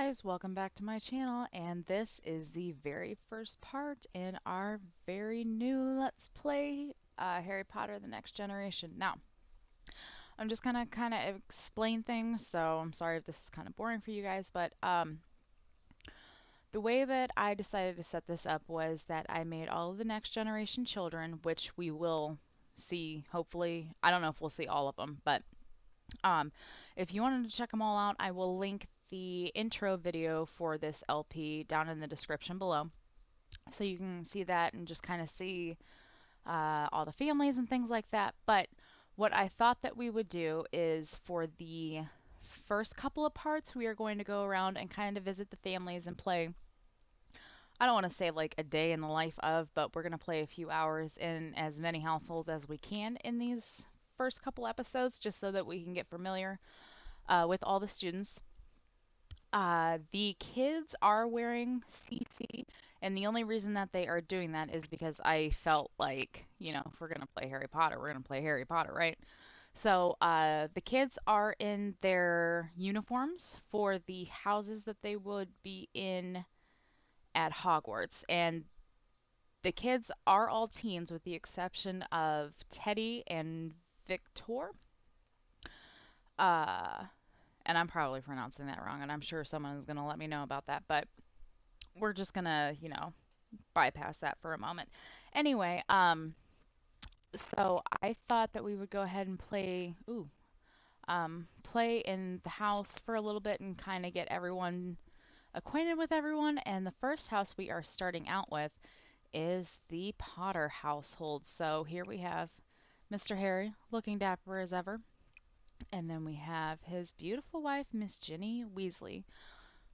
guys, welcome back to my channel, and this is the very first part in our very new Let's Play Harry Potter The Next Generation. Now, I'm just gonna kind of explain things, so I'm sorry if this is kind of boring for you guys, but the way that I decided to set this up was that I made all of the Next Generation children, which we will see, hopefully. I don't know if we'll see all of them, but if you wanted to check them all out, I will link the intro video for this LP down in the description below. So you can see that and just kind of see all the families and things like that. But what I thought that we would do is for the first couple of parts, we are going to go around and kind of visit the families and play. I don't want to say like a day in the life of, but we're going to play a few hours in as many households as we can in these first couple episodes, just so that we can get familiar with all the students. The kids are wearing CC, and the only reason that they are doing that is because I felt like, you know, if we're going to play Harry Potter, we're going to play Harry Potter, right? So the kids are in their uniforms for the houses that they would be in at Hogwarts, and the kids are all teens with the exception of Teddy and Victor. Uh, and I'm probably pronouncing that wrong, and I'm sure someone is going to let me know about that, but we're just going to, you know, bypass that for a moment. Anyway, so I thought that we would go ahead and play in the house for a little bit and kind of get everyone acquainted with everyone. And the first house we are starting out with is the Potter household. So here we have Mr. Harry, looking dapper as ever. And then we have his beautiful wife, Miss Ginny Weasley.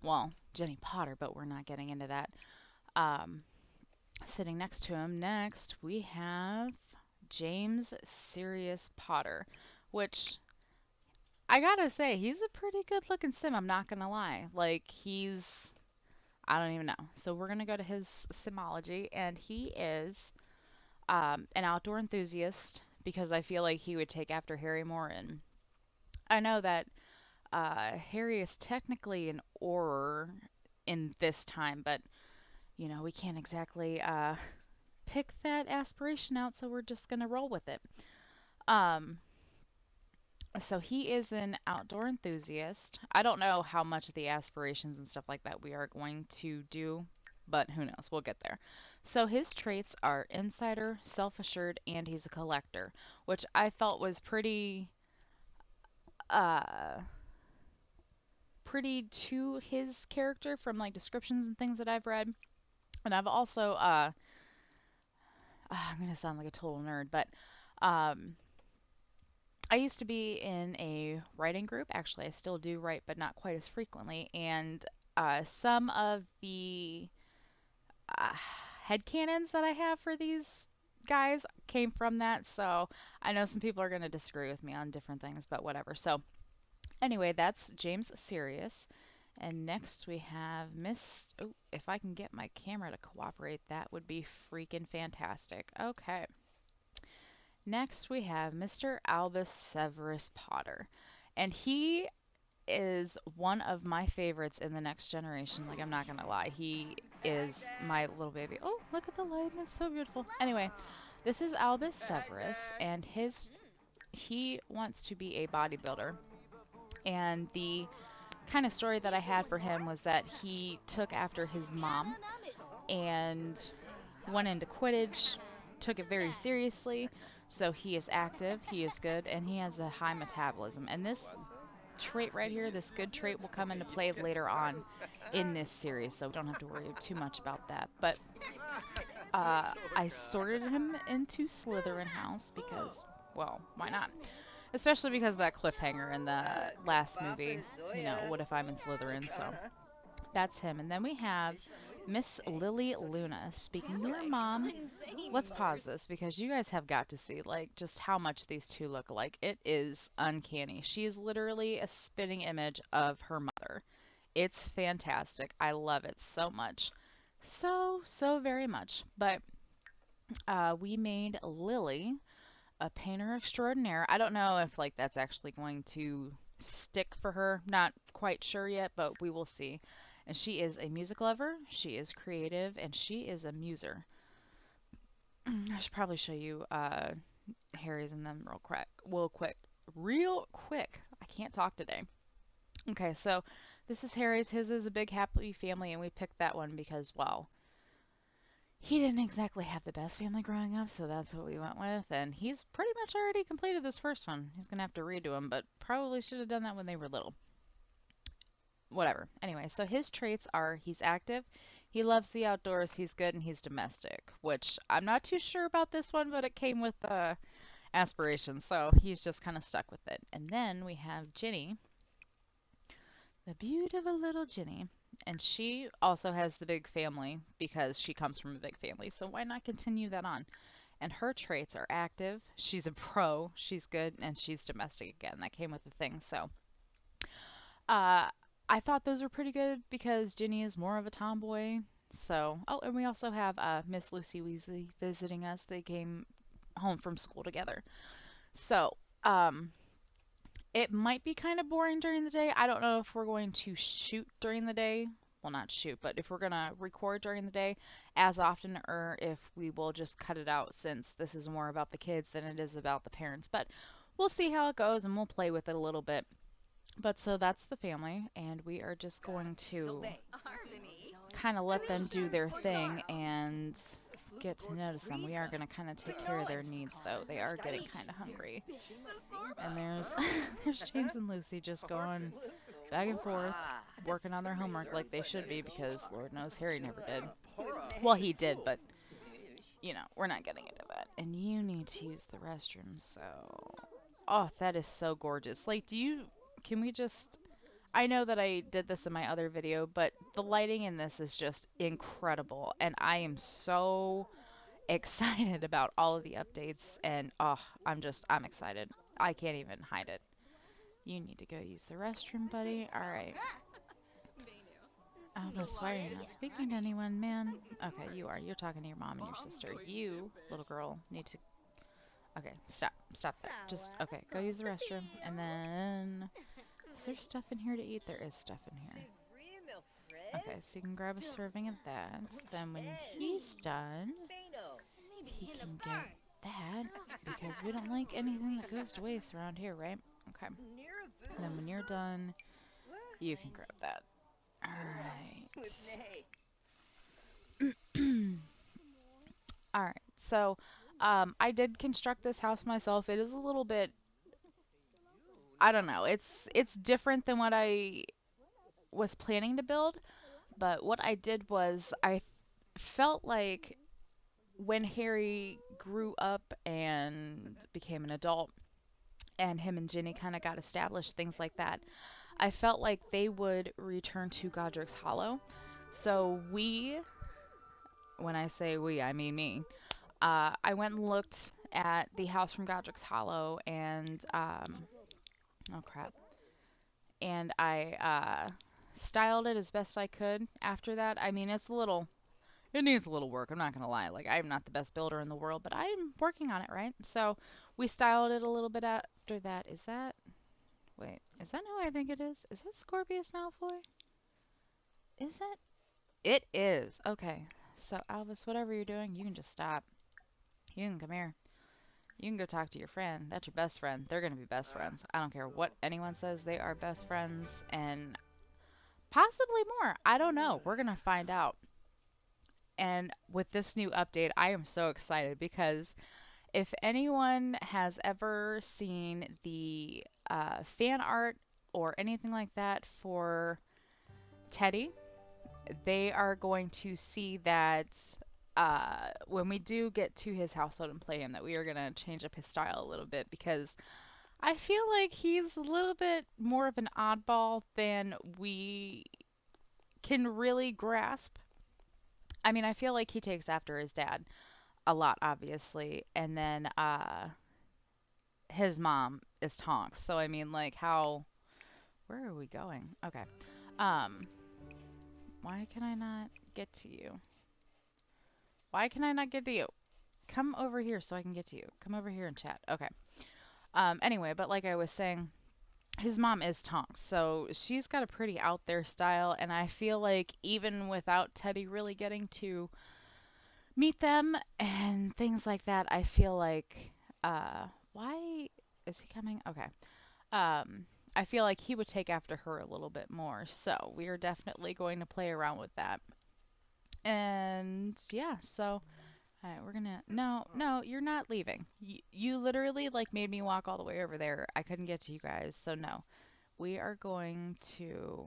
Well, Jenny Potter, but we're not getting into that. Sitting next to him, next, we have James Sirius Potter, which I gotta say, he's a pretty good looking sim, I'm not gonna lie. Like, I don't even know. So we're gonna go to his simology, and he is an outdoor enthusiast because I feel like he would take after Harry more. And I know that Harry is technically an Auror in this time, but you know, we can't exactly pick that aspiration out, so we're just going to roll with it. Um, so he is an outdoor enthusiast. I don't know how much of the aspirations and stuff like that we are going to do, but who knows? We'll get there. So his traits are insider, self-assured, and he's a collector, which I felt was uh, pretty to his character from like descriptions and things that I've read. And I've also I'm gonna sound like a total nerd, but um, I used to be in a writing group. Actually, I still do write, but not quite as frequently. And some of the headcanons that I have for these guys came from that. So I know some people are going to disagree with me on different things, but whatever. So anyway, that's James Sirius. And next we have Miss... Oh, if I can get my camera to cooperate, that would be freaking fantastic. Okay. Next we have Mr. Albus Severus Potter. And he is one of my favorites in the Next Generation. Like, I'm not gonna lie. He is my little baby. Oh, look at the light. It's so beautiful. Anyway, this is Albus Severus, and he wants to be a bodybuilder. And the kind of story that I had for him was that he took after his mom and went into Quidditch, took it very seriously. So he is active, he is good, and he has a high metabolism. And this trait right here, this good trait, will come into play later on in this series, so we don't have to worry too much about that. But I sorted him into Slytherin House because, well, why not? Especially because of that cliffhanger in the last movie, you know, what if I'm in Slytherin, so that's him. And then we have Miss Lily Luna speaking to her mom. Let's pause this because you guys have got to see like just how much these two look alike. It is uncanny. She is literally a spitting image of her mother. It's fantastic. I love it so much. So very much. But we made Lily a painter extraordinaire. I don't know if like that's actually going to stick for her. Not quite sure yet, but we will see. And she is a music lover, she is creative, and she is a muser. I should probably show you Harry's and them real quick. Real quick. Real quick. I can't talk today. Okay, so this is Harry's. His is a big happy family, and we picked that one because, well, he didn't exactly have the best family growing up, so that's what we went with. And he's pretty much already completed this first one. He's gonna have to redo them, but probably should have done that when they were little. Whatever. Anyway, so his traits are he's active, he loves the outdoors, he's good, and he's domestic. Which I'm not too sure about this one, but it came with aspirations, so he's just kind of stuck with it. And then we have Ginny, the beautiful little Ginny. And she also has the big family because she comes from a big family. So why not continue that on? And her traits are active, she's a pro, she's good, and she's domestic again. That came with the thing. So uh, I thought those were pretty good because Ginny is more of a tomboy. So, oh, and we also have Miss Lucy Weasley visiting us. They came home from school together. So, um, it might be kind of boring during the day. I don't know if we're going to shoot during the day. Well, not shoot, but if we're going to record during the day as often, or if we will just cut it out since this is more about the kids than it is about the parents. But we'll see how it goes and we'll play with it a little bit. But so that's the family, and we are just going to kind of let them do their thing and get to notice them. We are going to kind of take care of their needs, though. They are getting kind of hungry. And there's there's James and Lucy just going back and forth, working on their homework like they should be, because Lord knows Harry never did. Well, he did, but we're not getting into that. And you need to use the restroom, so oh, that is so gorgeous. Like, can we just I know that I did this in my other video, but the lighting in this is just incredible, and I am so excited about all of the updates, and oh, I'm excited. I can't even hide it. You need to go use the restroom, buddy. Alright. Albus, why are you not speaking to anyone, man? Okay, you are. You're talking to your mom and your sister. You, little girl, need to... Okay, stop. Stop that. Just, okay, go use the restroom, and then... Is there stuff in here to eat? There is stuff in here. Okay, so you can grab a serving of that. Then when he's done, he can get that, because we don't like anything that goes to waste around here, right? Okay. And then when you're done, you can grab that. Alright. Alright, so I did construct this house myself. It is a little bit, I don't know, it's different than what I was planning to build, but what I did was I felt like when Harry grew up and became an adult and him and Ginny kind of got established, things like that, I felt like they would return to Godric's Hollow. So when I say we, I mean me, I went and looked at the house from Godric's Hollow and, oh crap, and I styled it as best I could after that. I mean, it needs a little work, I'm not gonna lie. Like, I'm not the best builder in the world, but I'm working on it, right? So, we styled it a little bit after that. Wait, is that who I think it is? Is that Scorpius Malfoy? Is it? It is. Okay. So, Albus, whatever you're doing, you can just stop. You can come here. You can go talk to your friend. That's your best friend. They're gonna be best friends. I don't care what anyone says, they are best friends, and possibly more. I don't know. We're gonna find out. And with this new update, I am so excited because if anyone has ever seen the fan art or anything like that for Teddy, they are going to see that when we do get to his household and play him, that we are going to change up his style a little bit, because I feel like he's a little bit more of an oddball than we can really grasp. I mean, I feel like he takes after his dad a lot, obviously, and then his mom is Tonks. So I mean, like, where are we going? Okay. Um, why can I not get to you? Why can I not get to you? Come over here so I can get to you. Come over here and chat. Okay. Anyway, but like I was saying, his mom is Tonks, so she's got a pretty out there style, and I feel like even without Teddy really getting to meet them and things like that, I feel like why is he coming? Okay. Um I feel like he would take after her a little bit more. So, we are definitely going to play around with that. And yeah, so alright, we're gonna. No, no, you're not leaving. You literally like made me walk all the way over there. I couldn't get to you guys, so no. We are going to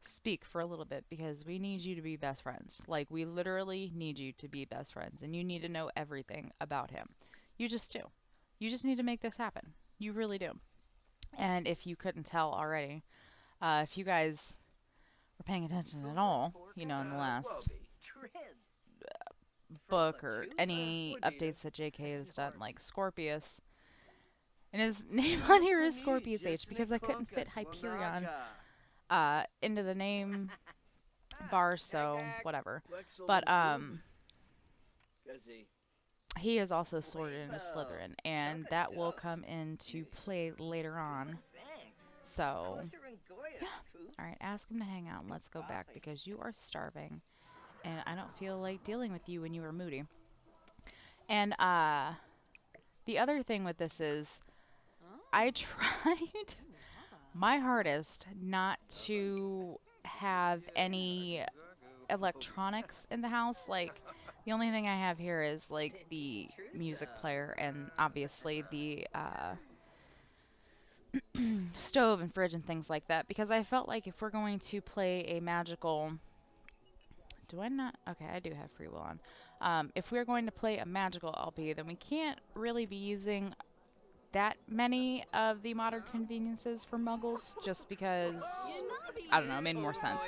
speak for a little bit because we need you to be best friends. Like, we literally need you to be best friends, and you need to know everything about him. You just do. You just need to make this happen. You really do. And if you couldn't tell already, if you guys were paying attention at all, in the last book or any updates that JK has done, like Scorpius, and his name on here is Scorpius H because I couldn't fit Hyperion into the name bar, so whatever. But he is also sorted into Slytherin, and that will come into play later on. So yeah. Alright, ask him to hang out and let's go back because you are starving. And I don't feel like dealing with you when you are moody. And the other thing with this is I tried my hardest not to have any electronics in the house. Like, the only thing I have here is like the music player and obviously the stove and fridge and things like that because I felt like if we're going to play a magical. Do I not? Okay, I do have free will on. If we're going to play a magical LP, then we can't really be using that many of the modern conveniences for muggles just because, I don't know, it made more sense.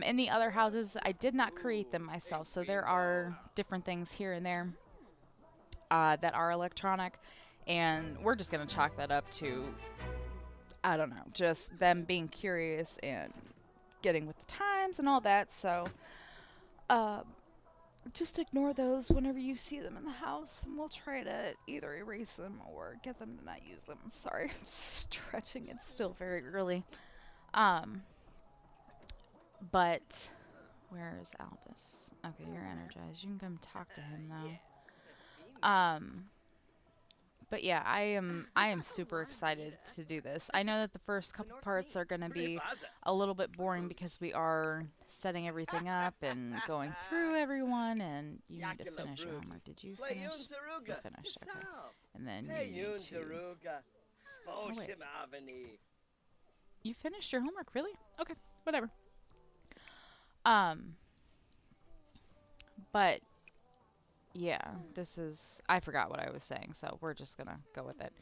In the other houses, I did not create them myself, so there are different things here and there that are electronic, and we're just going to chalk that up to, I don't know, just them being curious and getting with the times and all that, so uh, just ignore those whenever you see them in the house, and we'll try to either erase them or get them to not use them. Sorry, I'm stretching. It's still very early. Um, but where is Albus? Okay, you're energized. You can come talk to him though. But yeah, I am super excited to do this. I know that the first couple parts are going to be a little bit boring because we are setting everything up and going through everyone, and you need to finish your homework. Did you finish? You finished, okay. And then you need to... Oh, wait. You finished your homework, really? Okay, whatever. But yeah, this is... I forgot what I was saying, so we're just gonna go with it.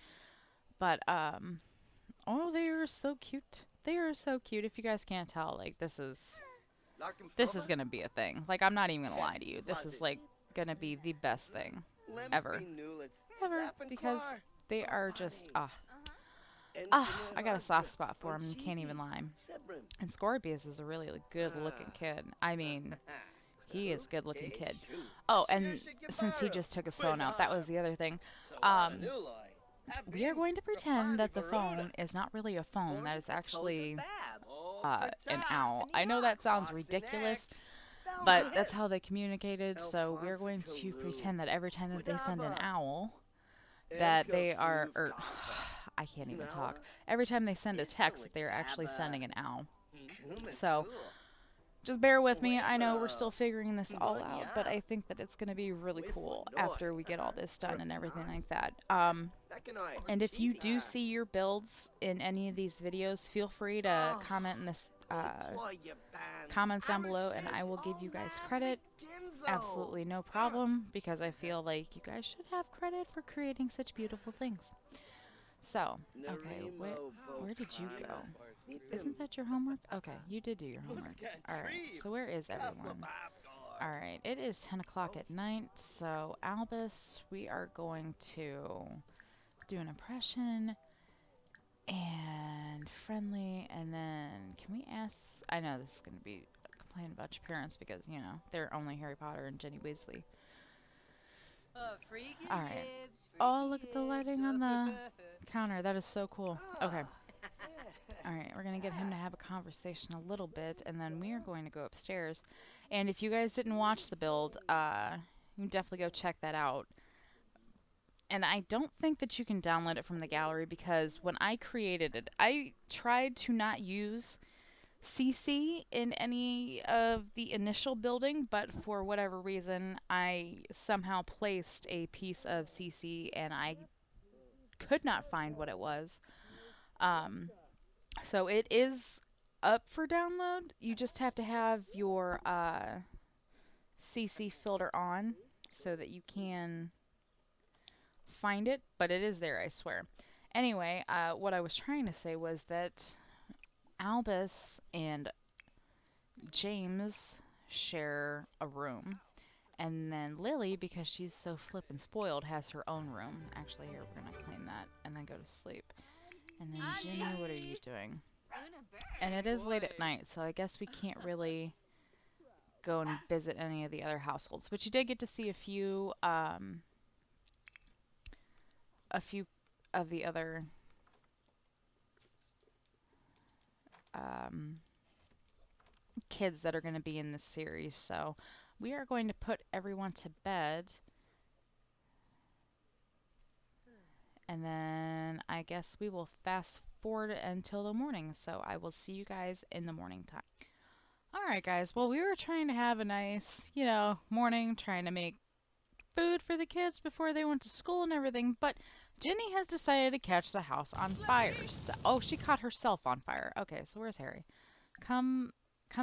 But, oh, they are so cute. They are so cute. If you guys can't tell, like, this is gonna be a thing. Like, I'm not even gonna lie to you. This is, like, gonna be the best thing ever. Ever. Because they are just, I got a soft spot for them, can't even lie. And Scorpius is a really good looking kid. I mean, he is a good looking kid. Oh, and since he just took his phone out, that was the other thing. We are going to pretend that the phone is not really a phone, that it's actually an owl. I know that sounds ridiculous, but that's how they communicated, so we're going to pretend that every time that they send an owl, that they are, I can't even talk. Every time they send a text, that they're actually sending an owl. So, just bear with me. I know we're still figuring this all out, but I think that it's going to be really cool after we get all this done and everything like that. And if you do see your builds in any of these videos, feel free to comment in this comments down below, and I will give you guys credit. Absolutely no problem, because I feel like you guys should have credit for creating such beautiful things. So, okay, where did you go? Isn't that your homework? Okay, you did do your homework. Alright, so where is everyone? Alright, it is 10 o'clock at night, so Albus, we are going to do an impression and friendly, and then can we ask, I know this is going to be a complaint about your parents because, they're only Harry Potter and Ginny Weasley. Alright. Oh, look at the lighting on the counter. That is so cool. Okay. Alright, we're going to get him to have a conversation a little bit, and then we are going to go upstairs. And if you guys didn't watch the build, you can definitely go check that out. And I don't think that you can download it from the gallery because when I created it, I tried to not use CC in any of the initial building, but for whatever reason, I somehow placed a piece of CC and I could not find what it was. Um, so it is up for download. You just have to have your CC filter on so that you can find it, but it is there, I swear. Anyway, what I was trying to say was that Albus and James share a room. And then Lily, because she's so flippin' spoiled, has her own room. Actually, here, we're gonna claim that and then go to sleep. And then Ginny, what are you doing? And it is late at night, so I guess we can't really go and visit any of the other households. But you did get to see a few of the other kids that are going to be in this series. So we are going to put everyone to bed. And then I guess we will fast forward until the morning. So I will see you guys in the morning time. Alright guys, well we were trying to have a nice, morning, trying to make food for the kids before they went to school and everything, but Ginny has decided to catch the house on fire. So, oh, she caught herself on fire. Okay, so where's Harry? Come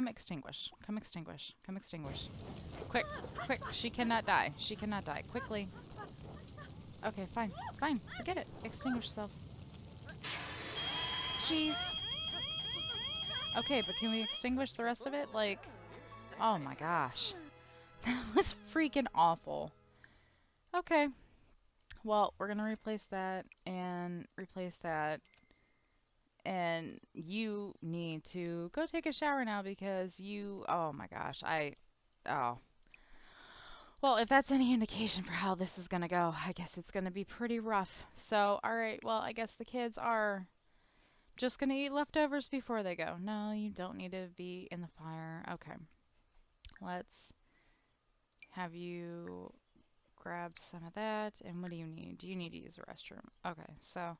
extinguish. Come extinguish. Come extinguish. Quick, quick. She cannot die. She cannot die. Quickly. Okay, fine. Fine. Forget it. Extinguish yourself. Jeez. Okay, but can we extinguish the rest of it? Like, oh my gosh. That was freaking awful. Okay. Well, we're gonna replace that and replace that. And you need to go take a shower now because oh my gosh, oh. Well, if that's any indication for how this is gonna go, I guess it's gonna be pretty rough. So, alright, well, I guess the kids are just gonna eat leftovers before they go. No, you don't need to be in the fire. Okay. Let's have you grab some of that. And what do you need? Do you need to use the restroom? Okay, so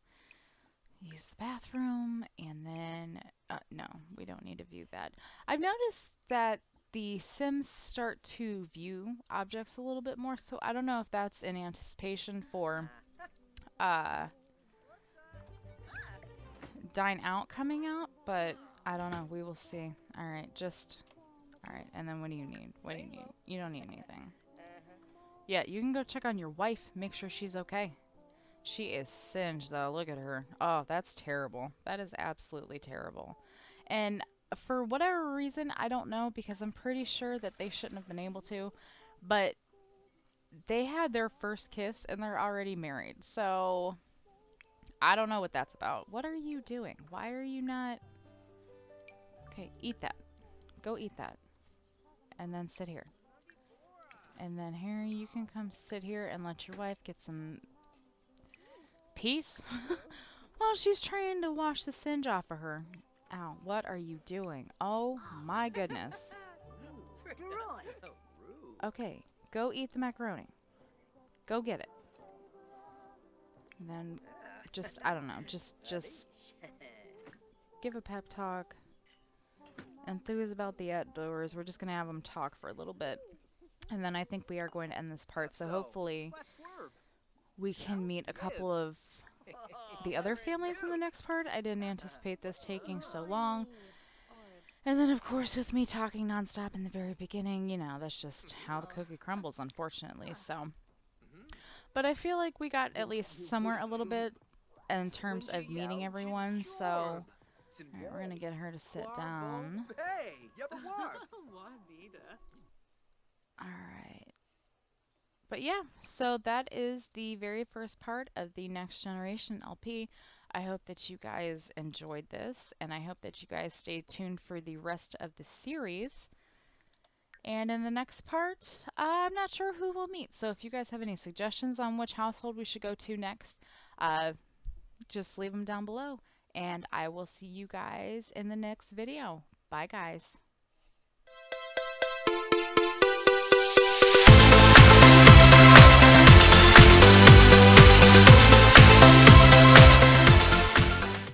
use the bathroom, and then, no, we don't need to view that. I've noticed that the Sims start to view objects a little bit more, so I don't know if that's in anticipation for Dine Out coming out, but I don't know. We will see. Alright, alright, and then what do you need? What do you need? You don't need anything. Yeah, you can go check on your wife, make sure she's okay. She is singed, though. Look at her. Oh, that's terrible. That is absolutely terrible. And for whatever reason, I don't know, because I'm pretty sure that they shouldn't have been able to, but they had their first kiss and they're already married. So, I don't know what that's about. What are you doing? Why are you not... Okay, eat that. Go eat that. And then sit here. And then Harry, you can come sit here and let your wife get some... peace? Well, she's trying to wash the singe off of her. Ow, what are you doing? Oh my goodness. Okay, go eat the macaroni. Go get it. And then just, I don't know, just give a pep talk. Enthuse about the outdoors. We're just going to have them talk for a little bit. And then I think we are going to end this part. So hopefully we can meet a couple of the other families in the next part. I didn't anticipate this taking so long. And then, of course, with me talking nonstop in the very beginning, that's just how the cookie crumbles, unfortunately. So, but I feel like we got at least somewhere a little bit in terms of meeting everyone. So, all right, we're gonna get her to sit down. All right. But yeah, so that is the very first part of the Next Generation LP. I hope that you guys enjoyed this, and I hope that you guys stay tuned for the rest of the series. And in the next part, I'm not sure who we'll meet, so if you guys have any suggestions on which household we should go to next, just leave them down below. And I will see you guys in the next video. Bye, guys.